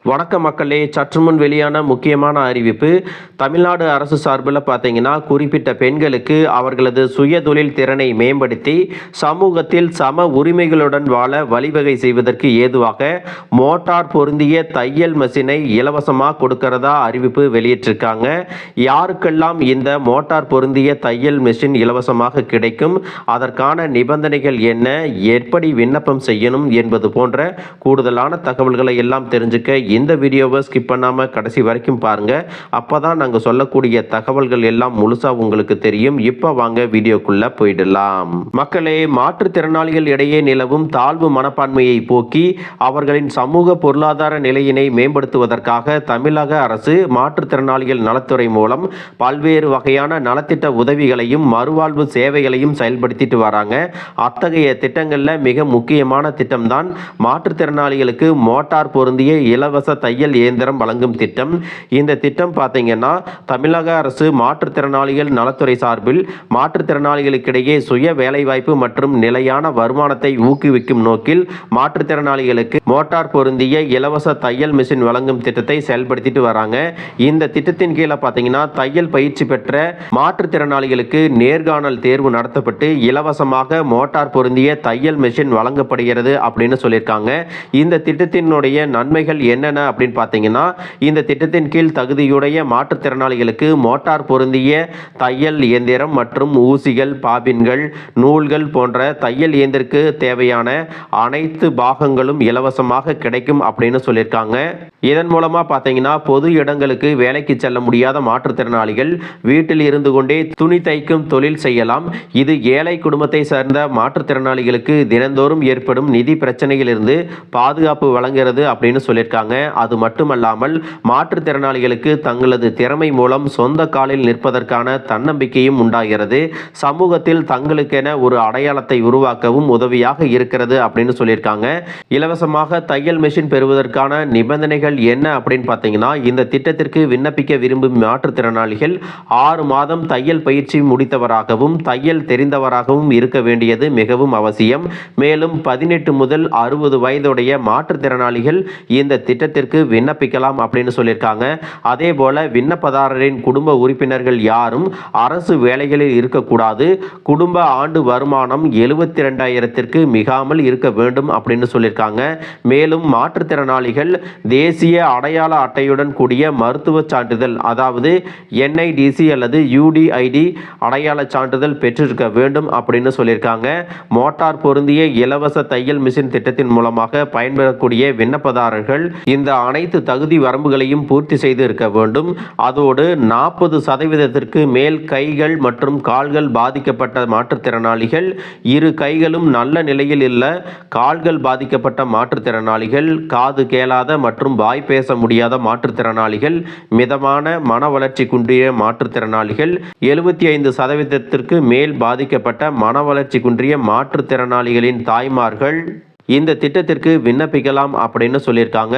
வணக்க மக்களே, சற்றுமுன் வெளியான முக்கியமான அறிவிப்பு. தமிழ்நாடு அரசு சார்பில் பார்த்தீங்கன்னா, குறிப்பிட்ட பெண்களுக்கு அவர்களது சுயதொழில் திறனை மேம்படுத்தி சமூகத்தில் சம உரிமைகளுடன் வாழ வழிவகை செய்வதற்கு ஏதுவாக மோட்டார் பொருந்திய தையல் மெஷினை இலவசமாக கொடுக்கறதா அறிவிப்பு வெளியிட்டிருக்காங்க. யாருக்கெல்லாம் இந்த மோட்டார் பொருந்திய தையல் மெஷின் இலவசமாக கிடைக்கும், அதற்கான நிபந்தனைகள் என்ன, எப்படி விண்ணப்பம் செய்யணும் என்பது போன்ற கூடுதலான தகவல்களை எல்லாம் தெரிஞ்சுக்க இந்த வீடியோவை ஸ்கிப் பண்ணாமல் கடைசி வரைக்கும் பாருங்கள். அப்போ தான் நாங்கள் சொல்லக்கூடிய தகவல்கள் எல்லாம் முழுசாக உங்களுக்கு தெரியும். இப்போ வாங்க வீடியோக்குள்ளே போயிடலாம். மக்களே, மாற்றுத்திறனாளிகள் இடையே நிலவும் தாழ்வு மனப்பான்மையை போக்கி அவர்களின் சமூக பொருளாதார நிலையினை மேம்படுத்துவதற்காக தமிழக அரசு மாற்றுத்திறனாளிகள் நலத்துறை மூலம் பல்வேறு வகையான நலத்திட்ட உதவிகளையும் மறுவாழ்வு சேவைகளையும் செயல்படுத்திட்டு வராங்க. அத்தகைய திட்டங்களில் மிக முக்கியமான திட்டம்தான் மாற்றுத்திறனாளிகளுக்கு மோட்டார் பொருந்திய இலவச தையல் இயந்திரம் வழங்கும் திட்டம். இந்த திட்டம் பார்த்தீங்கன்னா, தமிழக அரசு மாற்றுத்திறனாளிகள் நலத்துறை சார்பில் மாற்றுத்திறனாளிகளுக்கிடையே சுய வேலைவாய்ப்பு மற்றும் நிலையான வருமானத்தை ஊக்குவிக்கும் நோக்கில் மாற்றுத்திறனாளிகளுக்கு மோட்டார் பொருந்திய இலவச தையல் மிஷின் வழங்கும் திட்டத்தை செயல்படுத்திட்டு வராங்க. இந்த திட்டத்தின் கீழே பார்த்தீங்கன்னா, தையல் பயிற்சி பெற்ற மாற்றுத்திறனாளிகளுக்கு நேர்காணல் தேர்வு நடத்தப்பட்டு இலவசமாக மோட்டார் பொருந்திய தையல் மிஷின் வழங்கப்படுகிறது அப்படின்னு சொல்லியிருக்காங்க. இந்த திட்டத்தினுடைய நன்மைகள் என்னென்ன அப்படின்னு பார்த்தீங்கன்னா, இந்த திட்டத்தின் கீழ் தகுதியுடைய மாற்றுத்திறனாளிகளுக்கு மோட்டார் பொருந்திய தையல் இயந்திரம் மற்றும் ஊசிகள், பாபின்கள், நூல்கள் போன்ற தையல் இயந்திரக்கு தேவையான அனைத்து பாகங்களும் இலவசமாக கிடைக்கும் அப்படின்னு சொல்லியிருக்காங்க. இதன் மூலமா பார்த்தீங்கன்னா, பொது இடங்களுக்கு வேலைக்கு செல்ல முடியாத மாற்றுத்திறனாளிகள் வீட்டில் இருந்து கொண்டே துணி தைக்கும் தொழில் செய்யலாம். இது ஏழை குடும்பத்தை சேர்ந்த மாற்றுத்திறனாளிகளுக்கு தினந்தோறும் ஏற்படும் நிதி பிரச்சனையிலிருந்து பாதுகாப்பு வழங்குகிறது அப்படின்னு சொல்லியிருக்காங்க. அது மட்டுமல்லாமல் மாற்றுத்திறனாளிகளுக்கு தங்களது திறமை மூலம் சொந்த காலில் நிற்பதற்கான தன்னம்பிக்கையும் உண்டாகிறது. சமூகத்தில் தங்களுக்கென ஒரு அடையாளத்தை உருவாக்கவும் உதவியாக இருக்கிறது அப்படின்னு சொல்லியிருக்காங்க. இலவசமாக தையல் மெஷின் பெறுவதற்கான நிபந்தனைகள் என்ன அப்படின்னு பார்த்தீங்கன்னா, இந்த திட்டத்திற்கு விண்ணப்பிக்க விரும்பும் மாற்றுத்திறனாளிகள் 6 மாதம் தையல் பயிற்சி முடித்தவராகவும் தையல் தெரிந்தவராகவும் இருக்க வேண்டியது மிகவும் அவசியம். மேலும் 18 முதல் 60 வயதுடைய மாற்றுத்திறனாளிகள் இந்த திட்டத்திற்கு விண்ணப்பிக்கலாம் அப்படின்னு சொல்லியிருக்காங்க. அதே போல விண்ணப்பதாரரின் குடும்ப உறுப்பினர்கள் யாரும் அரசு வேலைகளில் இருக்கக்கூடாது. குடும்ப ஆண்டு வருமானம் 72,000ற்கு மிகாமல் இருக்க வேண்டும் அப்படின்னு சொல்லியிருக்காங்க. மேலும் மாற்றுத்திறனாளிகள் தேசிய அடையாள அட்டையுடன் கூடிய மருத்துவ சான்றிதழ், அதாவது NIDC அல்லது UDID அடையாள சான்றிதழ் பெற்றிருக்க வேண்டும் அப்படின்னு சொல்லியிருக்காங்க. மோட்டார் பொருந்திய இலவச தையல் மிஷின் திட்டத்தின் மூலமாக பயன்பெறக்கூடிய விண்ணப்பதாரர்கள் இந்த அனைத்து தகுதி வரம்புகளையும் பூர்த்தி செய்து இருக்க வேண்டும். அதோடு 40% மேல் கைகள் மற்றும் கால்கள் பாதிக்கப்பட்ட மாற்றுத்திறனாளிகள், இரு கைகளும் நல்ல நிலையில் உள்ள கால்கள் பாதிக்கப்பட்ட மாற்றுத்திறனாளிகள், காது கேளாத மற்றும் வாய் பேச முடியாத மாற்றுத்திறனாளிகள், மிதமான மன வளர்ச்சி குன்றிய மாற்றுத்திறனாளிகள், 75% மேல் பாதிக்கப்பட்ட மன வளர்ச்சி குன்றிய மாற்றுத்திறனாளிகளின் தாய்மார்கள் இந்த திட்டத்திற்கு விண்ணப்பிக்கலாம் அப்படின்னு சொல்லியிருக்காங்க.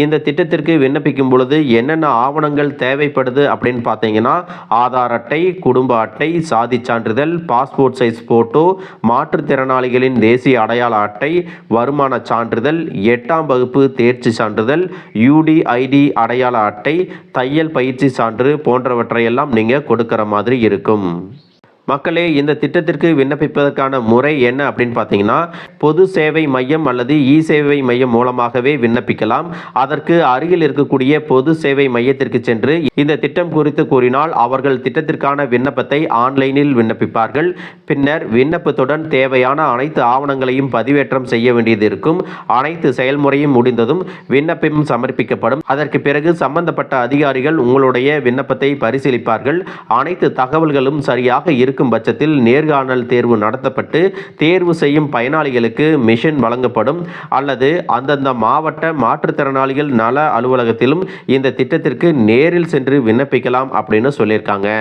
இந்த திட்டத்திற்கு விண்ணப்பிக்கும் பொழுது என்னென்ன ஆவணங்கள் தேவைப்படுது அப்படின்னு பார்த்தீங்கன்னா, ஆதார் அட்டை, குடும்ப அட்டை, சாதி சான்றிதழ், பாஸ்போர்ட் சைஸ் போட்டோ, மாற்றுத்திறனாளிகளின் தேசிய அடையாள அட்டை, வருமான சான்றிதழ், 8ஆம் வகுப்பு தேர்ச்சி சான்றிதழ், UDID அடையாள அட்டை, தையல் பயிற்சி சான்று போன்றவற்றையெல்லாம் நீங்கள் கொடுக்கிற மாதிரி இருக்கும். மக்களே, இந்த திட்டத்திற்கு விண்ணப்பிப்பதற்கான முறை என்ன அப்படின்னு பார்த்தீங்கன்னா, பொது சேவை மையம் அல்லது சேவை மையம் மூலமாகவே விண்ணப்பிக்கலாம். அதற்கு அருகில் இருக்கக்கூடிய பொது சேவை மையத்திற்கு சென்று இந்த திட்டம் குறித்து கூறினால் அவர்கள் திட்டத்திற்கான விண்ணப்பத்தை ஆன்லைனில் விண்ணப்பிப்பார்கள். பின்னர் விண்ணப்பத்துடன் தேவையான அனைத்து ஆவணங்களையும் பதிவேற்றம் செய்ய வேண்டியது இருக்கும். அனைத்து செயல்முறையும் முடிந்ததும் விண்ணப்பம் சமர்ப்பிக்கப்படும். அதற்கு பிறகு சம்பந்தப்பட்ட அதிகாரிகள் உங்களுடைய விண்ணப்பத்தை பரிசீலிப்பார்கள். அனைத்து தகவல்களும் சரியாக இருக்கும் பட்சத்தில் நேர்காணல் தேர்வு நடத்தப்பட்டு தேர்வு செய்யும் பயனாளிகளுக்கு மிஷின் வழங்கப்படும். அல்லது அந்தந்த மாவட்ட மாற்றுத்திறனாளிகள் நல அலுவலகத்திலும் இந்த திட்டத்திற்கு நேரில் சென்று விண்ணப்பிக்கலாம் அப்படின்னு சொல்லியிருக்காங்க.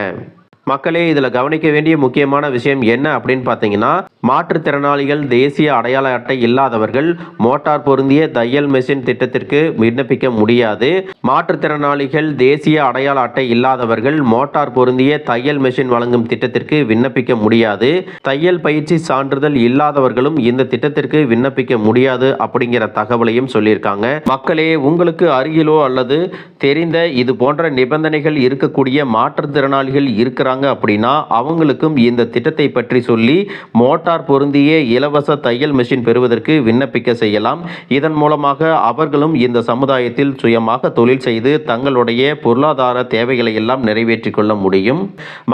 மக்களே, இதில் கவனிக்க வேண்டிய முக்கியமான விஷயம் என்ன அப்படின்னு பார்த்தீங்கன்னா, மாற்றுத்திறனாளிகள், தேசிய அடையாள அட்டை இல்லாதவர்கள் மோட்டார் பொருந்திய தையல் மெஷின் திட்டத்திற்கு விண்ணப்பிக்க முடியாது. மாற்றுத்திறனாளிகள், தேசிய அடையாள அட்டை இல்லாதவர்கள் மோட்டார் பொருந்திய தையல் மெஷின் வழங்கும் திட்டத்திற்கு விண்ணப்பிக்க முடியாது. தையல் பயிற்சி சான்றிதழ் இல்லாதவர்களும் இந்த திட்டத்திற்கு விண்ணப்பிக்க முடியாது அப்படிங்கிற தகவலையும் சொல்லியிருக்காங்க. மக்களே, உங்களுக்கு அருகிலோ அல்லது தெரிந்த இது போன்ற நிபந்தனைகள் இருக்கக்கூடிய மாற்றுத்திறனாளிகள் இருக்கிறாங்க அப்படின்னா அவங்களுக்கும் இந்த திட்டத்தை பற்றி சொல்லி மோட்டார் பொருந்திய இலவச தையல் மெஷின் பெறுவதற்கு விண்ணப்பிக்க செய்யலாம். இதன் மூலமாக அவர்களும் இந்த சமுதாயத்தில் சுயமாக தொழில் செய்து தங்களுடைய பொருளாதார தேவைகளை எல்லாம் நிறைவேற்றிக் கொள்ள முடியும்.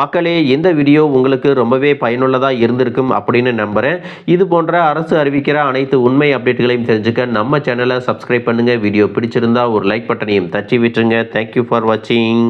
மக்களே, இந்த வீடியோ உங்களுக்கு ரொம்பவே பயனுள்ளதாக இருந்திருக்கும் அப்படின்னு நம்புறேன். இது போன்ற அரசு அறிவிக்கிற அனைத்து உண்மை அப்டேட்டுகளையும் தெரிஞ்சுக்க நம்ம சேனலை சப்ஸ்கிரைப் பண்ணுங்க. வீடியோ பிடிச்சிருந்தா ஒரு லைக் பட்டனையும் தட்டி விட்டுருங்க. தேங்க்யூ ஃபார் வாட்சிங்.